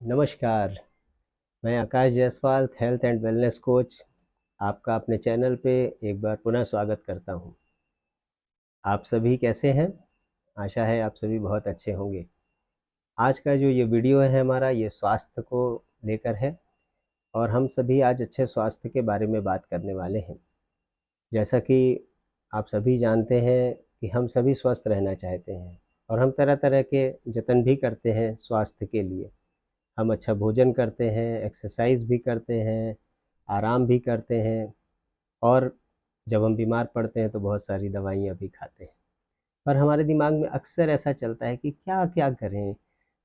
नमस्कार, मैं Akash Jaiswal health and wellness coach आपका अपने चैनल पे एक बार पुनः स्वागत करता हूँ। आप सभी कैसे हैं? आशा है आप सभी बहुत अच्छे होंगे। आज का जो ये वीडियो है हमारा ये स्वास्थ्य को लेकर है और हम सभी आज अच्छे स्वास्थ्य के बारे में बात करने वाले हैं। जैसा कि आप सभी जानते हैं कि हम सभी स्वस्थ रहना चाहते हैं और हम तरह-तरह के जतन भी करते हैं स्वास्थ्य के लिए। हम अच्छा भोजन करते हैं, एक्सरसाइज़ भी करते हैं, आराम भी करते हैं और जब हम बीमार पड़ते हैं तो बहुत सारी दवाइयाँ भी खाते हैं। पर हमारे दिमाग में अक्सर ऐसा चलता है कि क्या-क्या करें?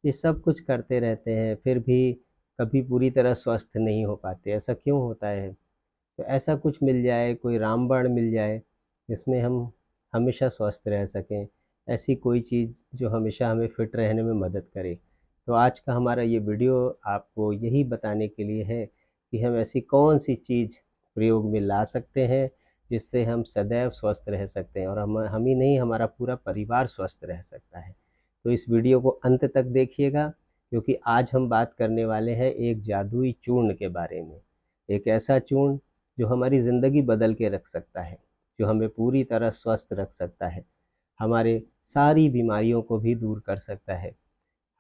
ये सब कुछ करते रहते हैं, फिर भी कभी पूरी तरह स्वस्थ नहीं हो पाते, ऐसा क्यों होता है? तो ऐसा कुछ मिल जाए, कोई रामबाण मिल जाए, जिसमें हम हमेशा स्वस्थ रह सकें, ऐसी कोई चीज़ जो हमेशा हमें फिट रहने में मदद करे। तो आज का हमारा ये वीडियो आपको यही बताने के लिए है कि हम ऐसी कौन-सी चीज़ प्रयोग में ला सकते हैं, जिससे हम सदैव स्वस्थ रह सकते हैं और हम ही नहीं, हमारा पूरा परिवार स्वस्थ रह सकता है। तो इस वीडियो को अंत तक देखिएगा, क्योंकि आज हम बात करने वाले हैं एक जादुई चूर्ण के बारे में। एक ऐसा चूर्ण जो हमारी ज़िंदगी बदल के रख सकता है, जो हमें पूरी तरह स्वस्थ रख सकता है, हमारे सारी बीमारियों को भी दूर कर सकता है।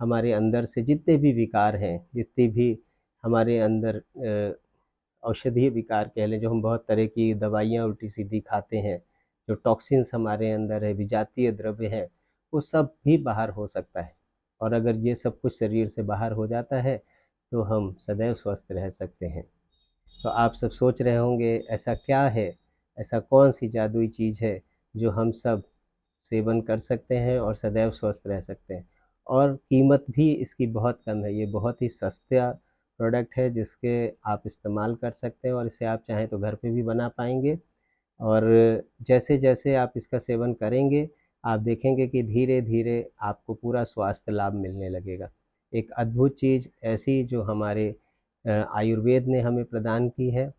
हमारे अंदर से जितने भी विकार हैं, जितनी भी हमारे अंदर औषधीय विकार कह लें, जो हम बहुत तरह की दवाइयाँ उल्टी-सीधी खाते हैं, जो टॉक्सिन्स हमारे अंदर है, विजातीय द्रव्य है, वो सब भी बाहर हो सकता है। और अगर ये सब कुछ शरीर से बाहर हो जाता है, तो हम सदैव स्वस्थ रह सकते हैं। तो आप सब सोच रहे होंगे ऐसा क्या है, ऐसा कौन-सी जादुई चीज़ है जो हम सब सेवन कर सकते हैं और सदैव स्वस्थ रह सकते हैं। और कीमत भी इसकी बहुत कम है, ये बहुत ही सस्ता प्रोडक्ट है जिसके आप इस्तेमाल कर सकते हैं और इसे आप चाहें तो घर पे भी बना पाएँगे। और जैसे-जैसे आप इसका सेवन करेंगे, आप देखेंगे कि धीरे-धीरे आपको पूरा स्वास्थ्य लाभ मिलने लगेगा। एक अद्भुत चीज़ ऐसी जो हमारे आयुर्वेद ने हमें प्रदान की है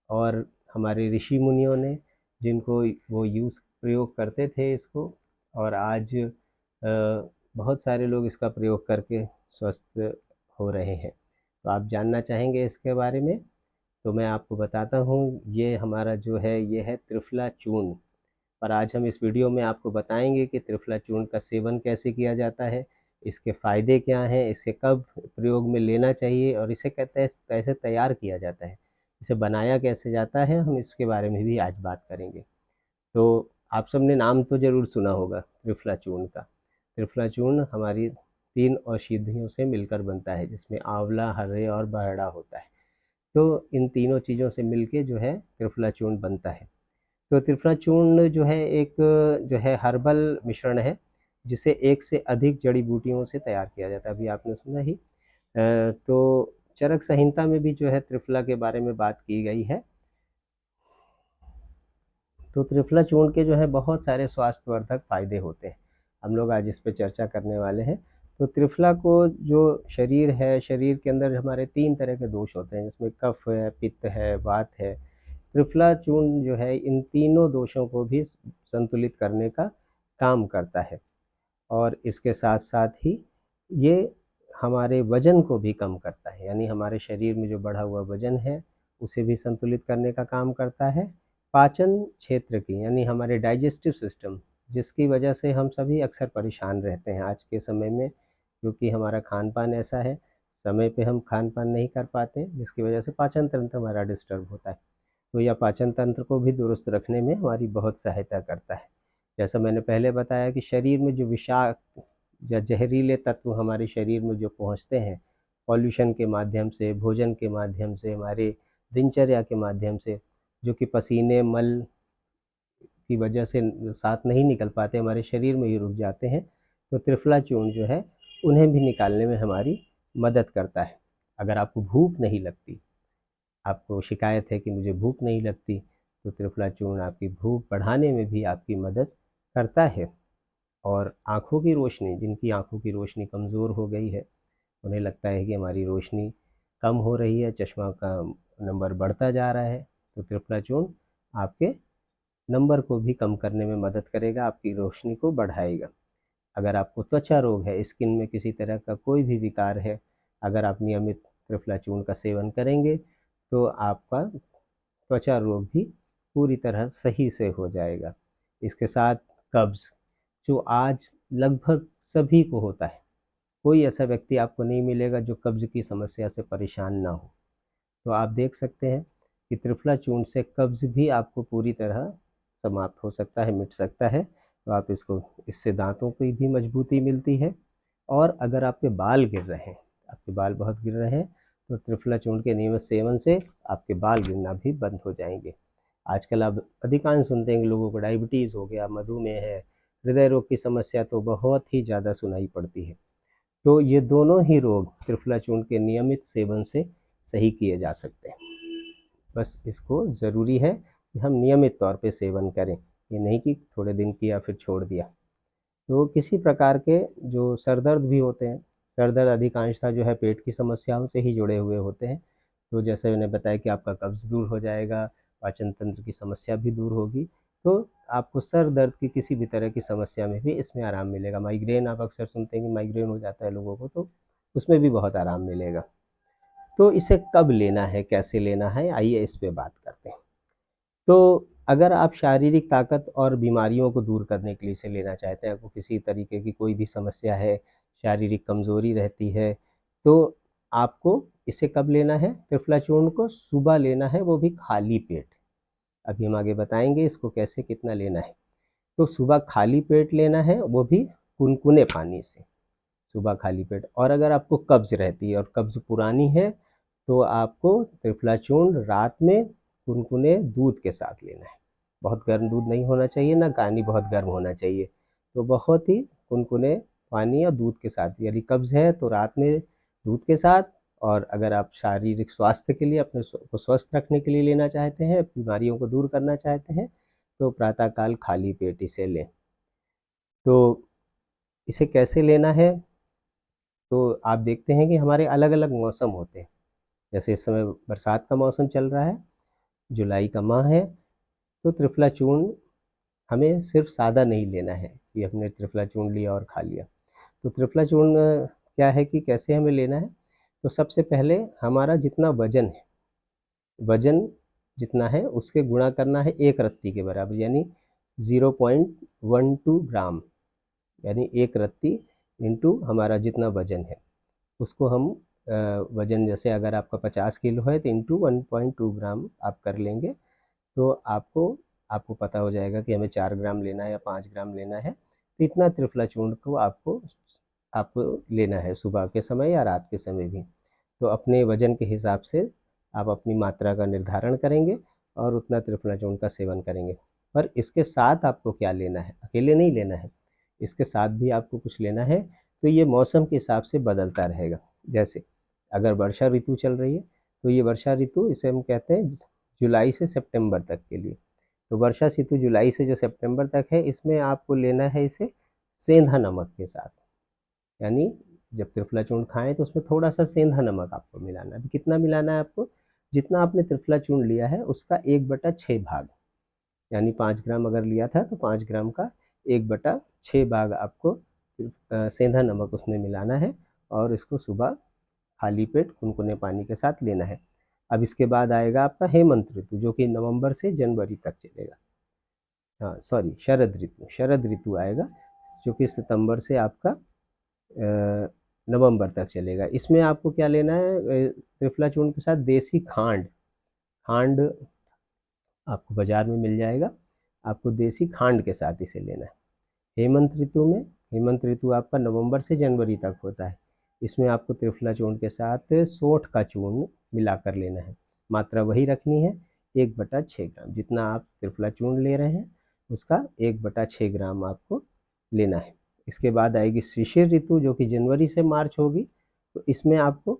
और हमारे ऋषि-मुनियों ने, जिनको वो प्रयोग करते थे इसको, और आज बहुत सारे लोग इसका प्रयोग करके स्वस्थ हो रहे हैं। तो आप जानना चाहेंगे इसके बारे में? तो मैं आपको बताता हूँ, ये हमारा जो है ये है त्रिफला चूर्ण। और आज हम इस वीडियो में आपको बताएँगे कि त्रिफला चूर्ण का सेवन कैसे किया जाता है, इसके फ़ायदे क्या हैं, इसे कब प्रयोग में लेना चाहिए और इसे कैसे तैयार किया जाता है, इसे बनाया कैसे जाता है, हम इसके बारे में भी आज बात करेंगे। तो आप सबने नाम तो ज़रूर सुना होगा त्रिफला चूर्ण का। त्रिफला चूर्ण हमारी 3 औषधियों से मिलकर बनता है, जिसमें आंवला, हर्रे और बरड़ा होता है। तो इन तीनों चीज़ों से मिलके जो है त्रिफला चूर्ण बनता है। तो त्रिफला चूर्ण जो है एक जो है हर्बल मिश्रण है, जिसे एक से अधिक जड़ी-बूटियों से तैयार किया जाता है। अभी आपने सुना ही। तो चरक संहिता में भी जो है त्रिफला के बारे में बात की गई है। तो त्रिफला चूर्ण के जो है बहुत सारे स्वास्थ्यवर्धक फ़ायदे होते हैं। हम लोग आज इस पे चर्चा करने वाले हैं। तो त्रिफला को जो शरीर है, शरीर के अंदर हमारे 3 तरह के दोष होते हैं, जिसमें कफ है, पित्त है, वात है। त्रिफला चूर्ण जो है इन तीनों दोषों को भी संतुलित करने का काम करता है और इसके साथ-साथ ही ये हमारे वज़न को भी कम करता है, यानी हमारे शरीर में जो बढ़ा हुआ वज़न है, उसे भी संतुलित करने का काम करता है। पाचन क्षेत्र की, यानी हमारे डाइजेस्टिव सिस्टम, जिसकी वजह से हम सभी अक्सर परेशान रहते हैं आज के समय में, क्योंकि हमारा खान-पान ऐसा है, समय पे हम खान-पान नहीं कर पाते, जिसकी वजह से पाचन तंत्र हमारा डिस्टर्ब होता है। तो यह पाचन तंत्र को भी दुरुस्त रखने में हमारी बहुत सहायता करता है। जैसा मैंने पहले बताया कि शरीर में जो विषाक्त या ज़हरीले तत्व हमारे शरीर में जो पहुँचते हैं, पॉल्यूशन के माध्यम से, भोजन के माध्यम से, हमारे दिनचर्या के माध्यम से, जो कि पसीने, मल की वजह से साथ नहीं निकल पाते, हमारे शरीर में ही रुक जाते हैं, तो त्रिफला चूर्ण जो है, उन्हें भी निकालने में हमारी मदद करता है। अगर आपको भूख नहीं लगती, आपको शिकायत है कि मुझे भूख नहीं लगती, तो त्रिफला चूर्ण आपकी भूख बढ़ाने में भी आपकी मदद करता है। और आँखों की रोशनी, जिनकी आँखों की रोशनी कमज़ोर हो गई है, उन्हें लगता है कि हमारी रोशनी कम हो रही है, चश्मा का नंबर बढ़ता जा रहा है, तो त्रिफला चूर्ण आपके नंबर को भी कम करने में मदद करेगा, आपकी रोशनी को बढ़ाएगा। अगर आपको त्वचा रोग है, स्किन में किसी तरह का कोई भी विकार है, अगर आप नियमित त्रिफला चूर्ण का सेवन करेंगे तो आपका त्वचा रोग भी पूरी तरह सही से हो जाएगा। इसके साथ कब्ज़, जो आज लगभग सभी को होता है, कोई ऐसा व्यक्ति आपको नहीं मिलेगा जो कब्ज़ की समस्या से परेशान ना हो। तो आप देख सकते हैं कि त्रिफला चूर्ण से कब्ज़ भी आपको पूरी तरह समाप्त हो सकता है, मिट सकता है। तो आप इससे दांतों की भी मजबूती मिलती है। और अगर आपके बाल गिर रहे हैं, आपके बाल बहुत गिर रहे हैं, तो त्रिफला चूर्ण के नियमित सेवन से आपके बाल गिरना भी बंद हो जाएंगे। आजकल आप अधिकांश सुनते हैं कि लोगों को डायबिटीज़ हो गया, मधुमेह है, हृदय रोग की समस्या तो बहुत ही ज़्यादा सुनाई पड़ती है। तो ये दोनों ही रोग त्रिफला चूर्ण के नियमित सेवन से सही किए जा सकते हैं। बस इसको ज़रूरी है कि हम नियमित तौर पे सेवन करें, ये नहीं कि थोड़े दिन किया फिर छोड़ दिया। तो किसी प्रकार के जो सर दर्द भी होते हैं, सर दर्द अधिकांशतः जो है पेट की समस्याओं से ही जुड़े हुए होते हैं। तो जैसे मैंने बताया कि आपका कब्ज़ दूर हो जाएगा, पाचन तंत्र की समस्या भी दूर होगी, तो आपको सर दर्द की किसी भी तरह की समस्या में भी इसमें आराम मिलेगा। माइग्रेन आप अक्सर सुनते हैं कि माइग्रेन हो जाता है लोगों को, तो उसमें भी बहुत आराम मिलेगा। तो इसे कब लेना है, कैसे लेना है, आइए इस पे बात करते हैं। तो अगर आप शारीरिक ताकत और बीमारियों को दूर करने के लिए इसे लेना चाहते हैं, आपको किसी तरीके की कोई भी समस्या है, शारीरिक कमज़ोरी रहती है, तो आपको इसे कब लेना है? त्रिफला चूर्ण को सुबह लेना है, वो भी खाली पेट। अभी हम आगे बताएंगे इसको कैसे, कितना लेना है। तो सुबह खाली पेट लेना है, वो भी कुनकुने पानी से, सुबह खाली पेट। और अगर आपको कब्ज़ रहती है और कब्ज़ पुरानी है, तो आपको त्रिफला चूर्ण रात में कुनकुने दूध के साथ लेना है। बहुत गर्म दूध नहीं होना चाहिए, ना पानी बहुत गर्म होना चाहिए। तो बहुत ही कुनकुने पानी और दूध के साथ, यदि कब्ज़ है तो रात में दूध के साथ। और अगर आप शारीरिक स्वास्थ्य के लिए अपने को स्वस्थ रखने के लिए लेना चाहते हैं, बीमारियों को दूर करना चाहते हैं, तो प्रातःकाल खाली पेट इसे लें। तो इसे कैसे लेना है? तो आप देखते हैं कि हमारे अलग-अलग मौसम होते हैं। जैसे इस समय बरसात का मौसम चल रहा है, जुलाई का माह है, तो त्रिफला चूर्ण हमें सिर्फ सादा नहीं लेना है कि हमने त्रिफला चूर्ण लिया और खा लिया। तो त्रिफला चूर्ण क्या है कि कैसे हमें लेना है? तो सबसे पहले हमारा जितना वज़न है, वज़न जितना है उसके गुणा करना है 1 रत्ती के बराबर, यानी 0.12 ग्राम, यानी 1 रत्ती इंटू हमारा जितना वज़न है। उसको हम वज़न, जैसे अगर आपका 50 किलो है तो इंटू 1.2 ग्राम आप कर लेंगे, तो आपको आपको पता हो जाएगा कि हमें 4 ग्राम लेना है या 5 ग्राम लेना है। तो इतना त्रिफला चूर्ण को आपको आपको लेना है, सुबह के समय या रात के समय भी। तो अपने वज़न के हिसाब से आप अपनी मात्रा का निर्धारण करेंगे और उतना त्रिफला चूर्ण का सेवन करेंगे। पर इसके साथ आपको क्या लेना है, अकेले नहीं लेना है, इसके साथ भी आपको कुछ लेना है। तो ये मौसम के हिसाब से बदलता रहेगा। जैसे अगर वर्षा ऋतु चल रही है, तो ये वर्षा ऋतु, इसे हम कहते हैं जुलाई से सितंबर तक के लिए। तो वर्षा ऋतु जुलाई से जो सितंबर तक है, इसमें आपको लेना है इसे सेंधा नमक के साथ। यानी जब त्रिफला चूर्ण खाएं तो उसमें थोड़ा सा सेंधा नमक आपको मिलाना है। अभी कितना मिलाना है आपको? जितना आपने त्रिफला चूर्ण लिया है उसका 1/6 भाग, यानी 5 ग्राम अगर लिया था तो 5 ग्राम का 1/6 भाग आपको सेंधा नमक उसमें मिलाना है। और इसको सुबह खाली पेट कुनकुने पानी के साथ लेना है। अब इसके बाद आएगा आपका हेमंत ऋतु, जो कि नवंबर से जनवरी तक चलेगा। हाँ सॉरी, शरद ऋतु, शरद ऋतु आएगा, जो कि सितंबर से आपका नवंबर तक चलेगा। इसमें आपको क्या लेना है? त्रिफला चूर्ण के साथ देसी खांड, खांड आपको बाजार में मिल जाएगा, आपको देसी खांड के साथ इसे लेना है। हेमंत ऋतु में, हेमंत ऋतु आपका नवंबर से जनवरी तक होता है। इसमें आपको त्रिफला चूर्ण के साथ सोंठ का चूर्ण मिलाकर लेना है। मात्रा वही रखनी है, 1/6 ग्राम। जितना आप त्रिफला चूर्ण ले रहे हैं उसका 1/6 ग्राम आपको लेना है। इसके बाद आएगी शिशिर ऋतु, जो कि जनवरी से मार्च होगी। तो इसमें आपको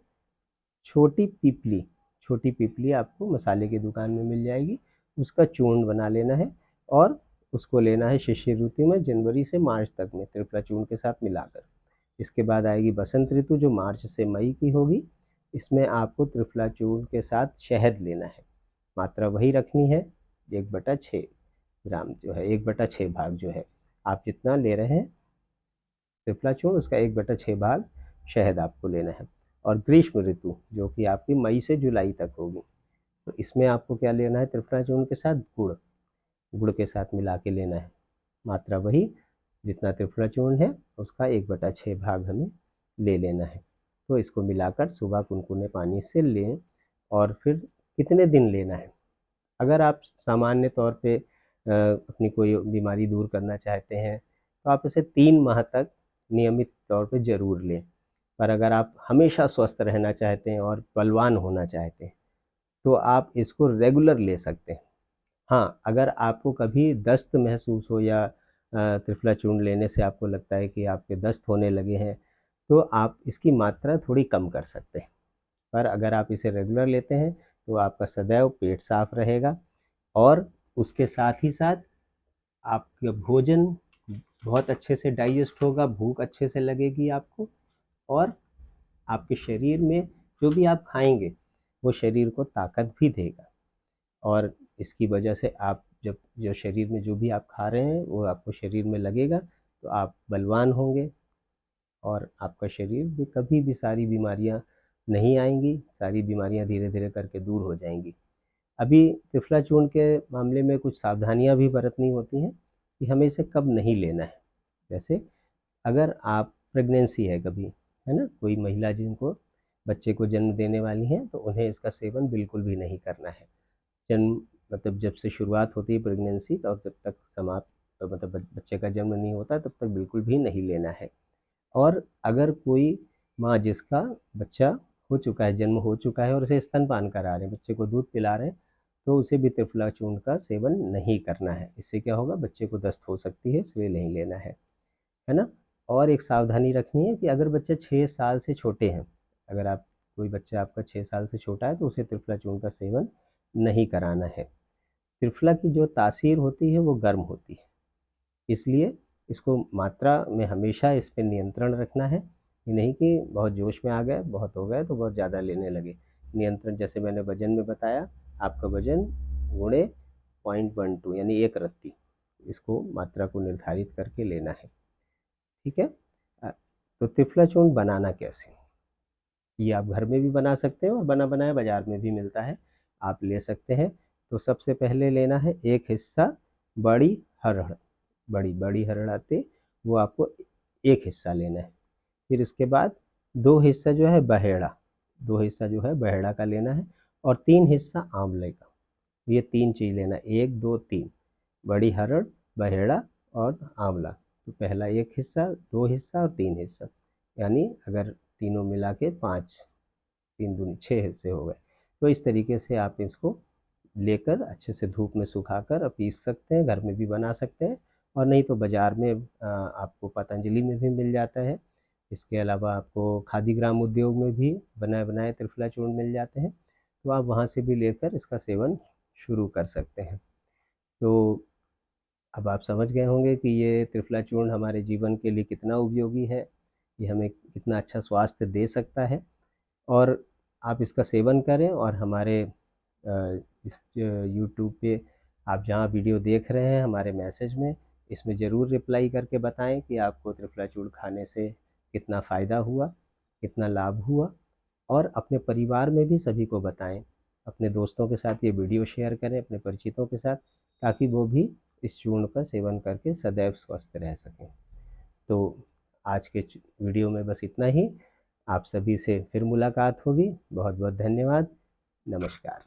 छोटी पीपली, छोटी पीपली आपको मसाले की दुकान में मिल जाएगी, उसका चूर्ण बना लेना है और उसको लेना है शिशिर ऋतु में, जनवरी से मार्च तक में त्रिफला चूर्ण के साथ मिलाकर। इसके बाद आएगी बसंत ऋतु, जो मार्च से मई की होगी। इसमें आपको त्रिफला चूर्ण के साथ शहद लेना है। मात्रा वही रखनी है, 1/6 ग्राम जो है, 1/6 भाग जो है, आप जितना ले रहे हैं त्रिफला चूर्ण उसका 1/6 भाग शहद आपको लेना है। और ग्रीष्म ऋतु जो कि आपकी मई से जुलाई तक होगी। तो इसमें आपको क्या लेना है, त्रिफला चूर्ण के साथ गुड़, गुड़ के साथ मिला के लेना है। मात्रा वही जितना त्रिफला चूर्ण है उसका 1/6 भाग हमें ले लेना है। तो इसको मिलाकर सुबह कुनकुने पानी से लें। और फिर कितने दिन लेना है, अगर आप सामान्य तौर पे अपनी कोई बीमारी दूर करना चाहते हैं तो आप इसे 3 माह तक नियमित तौर पे ज़रूर लें। पर अगर आप हमेशा स्वस्थ रहना चाहते हैं और बलवान होना चाहते हैं तो आप इसको रेगुलर ले सकते हैं। हाँ, अगर आपको कभी दस्त महसूस हो या त्रिफला चूर्ण लेने से आपको लगता है कि आपके दस्त होने लगे हैं तो आप इसकी मात्रा थोड़ी कम कर सकते हैं। पर अगर आप इसे रेगुलर लेते हैं तो आपका सदैव पेट साफ रहेगा और उसके साथ ही साथ आपका भोजन बहुत अच्छे से डाइजेस्ट होगा, भूख अच्छे से लगेगी आपको और आपके शरीर में जो भी आप खाएंगे वो शरीर को ताकत भी देगा। और इसकी वजह से आप जब जो शरीर में जो भी आप खा रहे हैं वो आपको शरीर में लगेगा तो आप बलवान होंगे और आपका शरीर भी कभी भी सारी बीमारियां नहीं आएंगी, सारी बीमारियां धीरे धीरे करके दूर हो जाएंगी। अभी त्रिफला चूर्ण के मामले में कुछ सावधानियां भी बरतनी होती हैं कि हमें इसे कब नहीं लेना है। जैसे अगर आप प्रेगनेंसी है कभी, है ना, कोई महिला जिनको बच्चे को जन्म देने वाली हैं तो उन्हें इसका सेवन बिल्कुल भी नहीं करना है। जन्म मतलब जब से शुरुआत होती है प्रेगनेंसी और जब तक समाप्त मतलब बच्चे का जन्म नहीं होता तब तक बिल्कुल भी नहीं लेना है। और अगर कोई माँ जिसका बच्चा हो चुका है, जन्म हो चुका है और उसे स्तनपान करा रहे हैं, बच्चे को दूध पिला रहे हैं, तो उसे भी त्रिफला चूर्ण का सेवन नहीं करना है। इससे क्या होगा, बच्चे को दस्त हो सकती है, इसलिए नहीं लेना है ना। और एक सावधानी रखनी है कि अगर बच्चे 6 साल से छोटे हैं, अगर आप कोई बच्चा आपका 6 साल से छोटा है तो उसे त्रिफला चूर्ण का सेवन नहीं कराना है। त्रिफला की जो तासीर होती है वो गर्म होती है, इसलिए इसको मात्रा में हमेशा इस पे नियंत्रण रखना है। ये नहीं कि बहुत जोश में आ गए, बहुत हो गए तो बहुत ज़्यादा लेने लगे। नियंत्रण जैसे मैंने वजन में बताया, आपका वजन गुणे 0.12 यानी 1 रत्ती, इसको मात्रा को निर्धारित करके लेना है। ठीक है। तो त्रिफला चूर्ण बनाना कैसे, ये आप घर में भी बना सकते हैं और बना बनाया बाजार में भी मिलता है, आप ले सकते हैं। तो सबसे पहले लेना है 1 हिस्सा बड़ी हरड़, बड़ी बड़ी हरड़ आती है, वो आपको 1 हिस्सा लेना है। फिर इसके बाद 2 हिस्सा जो है बहेड़ा, 2 हिस्सा जो है बहेड़ा का लेना है। और 3 हिस्सा आंवले का। ये 3 चीज़ लेना, 1 2 3, बड़ी हरड़, बहेड़ा और आंवला। तो पहला 1 हिस्सा, 2 हिस्सा और 3 हिस्सा, यानी अगर तीनों मिला के 5, 3 दूनी 6 हिस्से हो गए। तो इस तरीके से आप इसको लेकर अच्छे से धूप में सुखाकर पीस सकते हैं, घर में भी बना सकते हैं। और नहीं तो बाज़ार में आपको पतंजलि में भी मिल जाता है। इसके अलावा आपको खादीग्राम उद्योग में भी बनाए बनाए त्रिफला चूर्ण मिल जाते हैं, तो आप वहाँ से भी लेकर इसका सेवन शुरू कर सकते हैं। तो अब आप समझ गए होंगे कि ये त्रिफला चूर्ण हमारे जीवन के लिए कितना उपयोगी है, ये हमें कितना अच्छा स्वास्थ्य दे सकता है। और आप इसका सेवन करें और हमारे इस यूट्यूब पे आप जहाँ वीडियो देख रहे हैं हमारे मैसेज में, इसमें ज़रूर रिप्लाई करके बताएं कि आपको त्रिफला चूर्ण खाने से कितना फ़ायदा हुआ, कितना लाभ हुआ। और अपने परिवार में भी सभी को बताएं, अपने दोस्तों के साथ ये वीडियो शेयर करें, अपने परिचितों के साथ, ताकि वो भी इस चूर्ण का सेवन करके सदैव स्वस्थ रह सकें। तो आज के वीडियो में बस इतना ही। आप सभी से फिर मुलाकात होगी। बहुत बहुत धन्यवाद। नमस्कार।